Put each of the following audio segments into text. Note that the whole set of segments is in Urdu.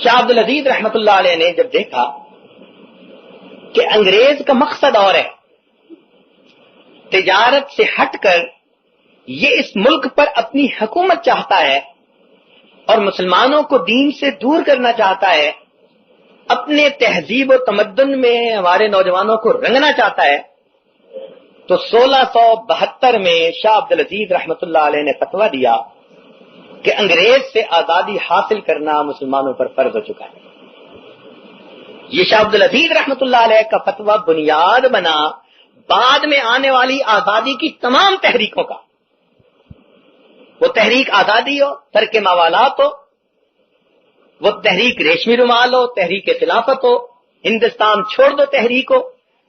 شاہ عبد العزیز رحمت اللہ علیہ نے جب دیکھا کہ انگریز کا مقصد اور ہے، تجارت سے ہٹ کر یہ اس ملک پر اپنی حکومت چاہتا ہے اور مسلمانوں کو دین سے دور کرنا چاہتا ہے، اپنے تہذیب و تمدن میں ہمارے نوجوانوں کو رنگنا چاہتا ہے، تو 1672 میں شاہ عبد العزیز رحمت اللہ علیہ نے فتویٰ دیا کہ انگریز سے آزادی حاصل کرنا مسلمانوں پر فرض ہو چکا ہے۔ یہ شاہ عبد العزیز رحمت اللہ علیہ کا فتویٰ بنیاد بنا بعد میں آنے والی آزادی کی تمام تحریکوں کا، وہ تحریک آزادی ہو، ترک موالات ہو، وہ تحریک ریشمی رومال ہو، تحریک خلافت ہو، ہندوستان چھوڑ دو تحریک ہو،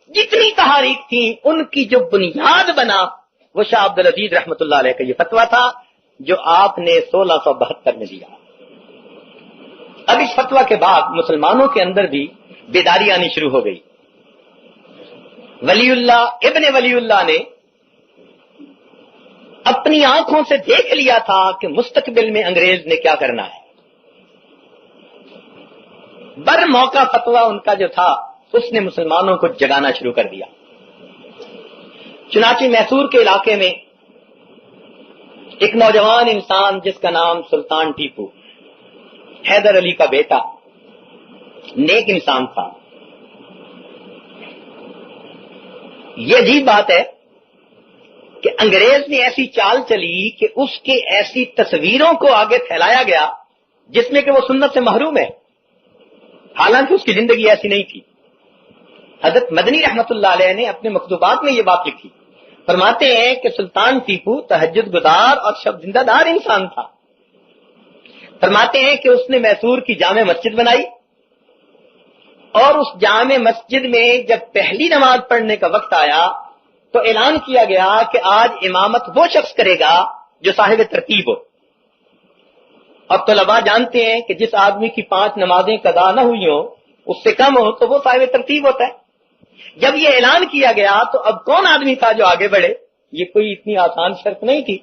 جتنی تحریک تھیں ان کی جو بنیاد بنا وہ شاہ عبد العزیز رحمت اللہ علیہ کا یہ فتویٰ تھا جو آپ نے 1672 میں دیا۔ اب اس فتویٰ کے بعد مسلمانوں کے اندر بھی بیداری آنی شروع ہو گئی۔ ولی اللہ ابن ولی اللہ نے اپنی آنکھوں سے دیکھ لیا تھا کہ مستقبل میں انگریز نے کیا کرنا ہے۔ بر موقع فتویٰ ان کا جو تھا اس نے مسلمانوں کو جگانا شروع کر دیا۔ چنانچہ میسور کے علاقے میں ایک نوجوان انسان جس کا نام سلطان ٹیپو، حیدر علی کا بیٹا، نیک انسان تھا۔ یہ عجیب بات ہے کہ انگریز نے ایسی چال چلی کہ اس کے ایسی تصویروں کو آگے پھیلایا گیا جس میں کہ وہ سنت سے محروم ہے، حالانکہ اس کی زندگی ایسی نہیں تھی۔ حضرت مدنی رحمت اللہ علیہ نے اپنے مکتوبات میں یہ بات لکھی، فرماتے ہیں کہ سلطان ٹیپو تہجد گزار اور شب زندہ دار انسان تھا۔ فرماتے ہیں کہ اس نے میسور کی جامع مسجد بنائی اور اس جامع مسجد میں جب پہلی نماز پڑھنے کا وقت آیا تو اعلان کیا گیا کہ آج امامت وہ شخص کرے گا جو صاحب ترتیب ہو۔ اب طلباء جانتے ہیں کہ جس آدمی کی 5 نمازیں قضا نہ ہوئی ہوں، اس سے کم ہو تو وہ صاحب ترتیب ہوتا ہے۔ جب یہ اعلان کیا گیا تو اب کون آدمی تھا جو آگے بڑھے؟ یہ کوئی اتنی آسان شرط نہیں تھی،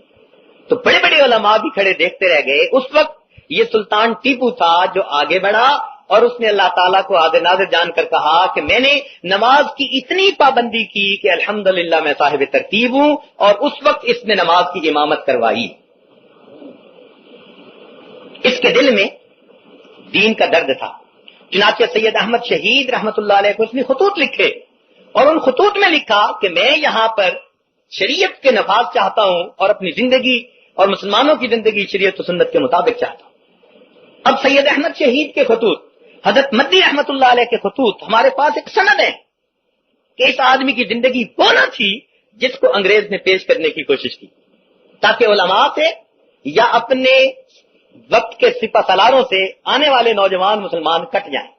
تو بڑے بڑے علماء بھی کھڑے دیکھتے رہ گئے۔ اس وقت یہ سلطان ٹیپو تھا جو آگے بڑھا اور اس نے اللہ تعالیٰ کو حاضر ناظر جان کر کہا کہ میں نے نماز کی اتنی پابندی کی کہ الحمدللہ میں صاحب ترتیب ہوں، اور اس وقت اس نے نماز کی امامت کروائی۔ اس کے دل میں دین کا درد تھا، چنانچہ سید احمد شہید رحمت اللہ علیہ کو اس نے خطوط لکھے اور ان خطوط میں لکھا کہ میں یہاں پر شریعت کے نفاذ چاہتا ہوں اور اپنی زندگی اور مسلمانوں کی زندگی شریعت و سنت کے مطابق چاہتا ہوں۔ اب سید احمد شہید کے خطوط، حضرت مدنی رحمت اللہ علیہ کے خطوط، ہمارے پاس ایک سند ہے کہ اس آدمی کی زندگی وہ نہ تھی جس کو انگریز نے پیش کرنے کی کوشش کی، تاکہ علماء سے یا اپنے وقت کے سپہ سالاروں سے آنے والے نوجوان مسلمان کٹ جائیں۔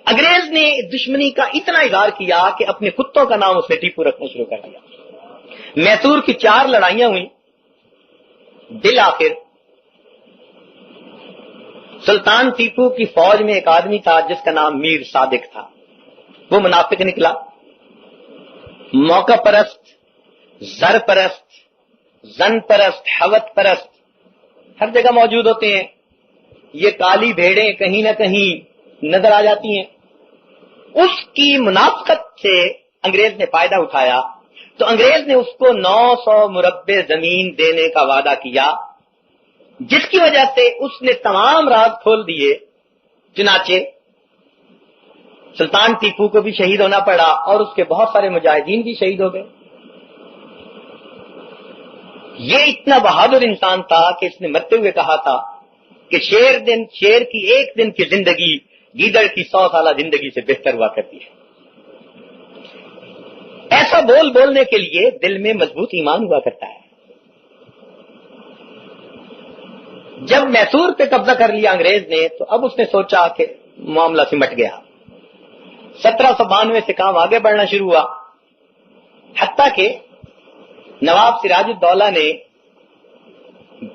انگریز نے دشمنی کا اتنا اظہار کیا کہ اپنے کتوں کا نام اس نے ٹیپو رکھنا شروع کر دیا۔ میسور کی 4 لڑائیاں ہوئیں، بالآخر سلطان ٹیپو کی فوج میں ایک آدمی تھا جس کا نام میر صادق تھا، وہ منافق نکلا، موقع پرست، زر پرست، زن پرست، حوت پرست ہر جگہ موجود ہوتے ہیں۔ یہ کالی بھیڑیں کہیں نہ کہیں نظر آ جاتی ہیں۔ اس کی منافقت سے انگریز نے فائدہ اٹھایا تو انگریز نے اس کو 900 مربع زمین دینے کا وعدہ کیا، جس کی وجہ سے اس نے تمام راز کھول دیے۔ چنانچہ سلطان ٹیپو کو بھی شہید ہونا پڑا اور اس کے بہت سارے مجاہدین بھی شہید ہو گئے۔ یہ اتنا بہادر انسان تھا کہ اس نے مرتے ہوئے کہا تھا کہ شیر کی ایک دن کی زندگی گیدڑ کی 100 سالہ زندگی سے بہتر ہوا کرتی ہے۔ ایسا بولنے کے لیے دل میں مضبوط ایمان ہوا کرتا ہے۔ جب میسور پہ قبضہ کر لیا انگریز نے تو اب اس نے سوچا کہ معاملہ سمٹ گیا۔ 1792 سے کام آگے بڑھنا شروع ہوا، حتیٰ کہ نواب سراج الدولہ نے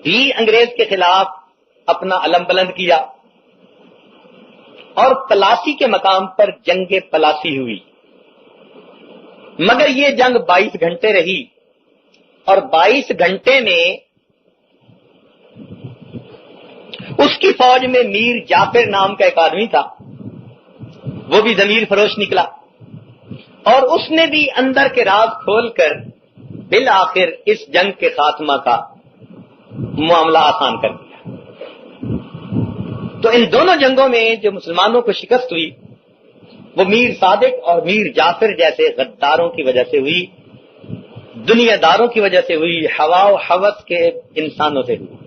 بھی انگریز کے خلاف اپنا علم بلند کیا اور پلاسی کے مقام پر جنگ پلاسی ہوئی، مگر یہ جنگ 22 گھنٹے رہی اور 22 گھنٹے میں اس کی فوج میں میر جعفر نام کا ایک آدمی تھا، وہ بھی ضمیر فروش نکلا، اور اس نے بھی اندر کے راز کھول کر بالآخر اس جنگ کے خاتمہ کا معاملہ آسان کر دیا۔ تو ان دونوں جنگوں میں جو مسلمانوں کو شکست ہوئی وہ میر صادق اور میر جعفر جیسے غداروں کی وجہ سے ہوئی، دنیا داروں کی وجہ سے ہوئی، ہوا و ہوس کے انسانوں سے ہوئی۔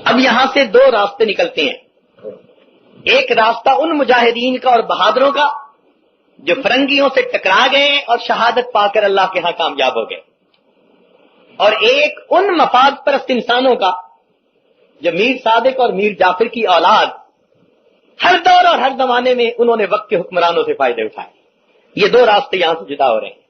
اب یہاں سے دو راستے نکلتے ہیں، ایک راستہ ان مجاہدین کا اور بہادروں کا جو فرنگیوں سے ٹکرا گئے اور شہادت پا کر اللہ کے ہاں کامیاب ہو گئے، اور ایک ان مفاد پرست انسانوں کا جو میر صادق اور میر جعفر کی اولاد ہر دور اور ہر زمانے میں انہوں نے وقت کے حکمرانوں سے فائدے اٹھائے۔ یہ دو راستے یہاں سے جدا ہو رہے ہیں۔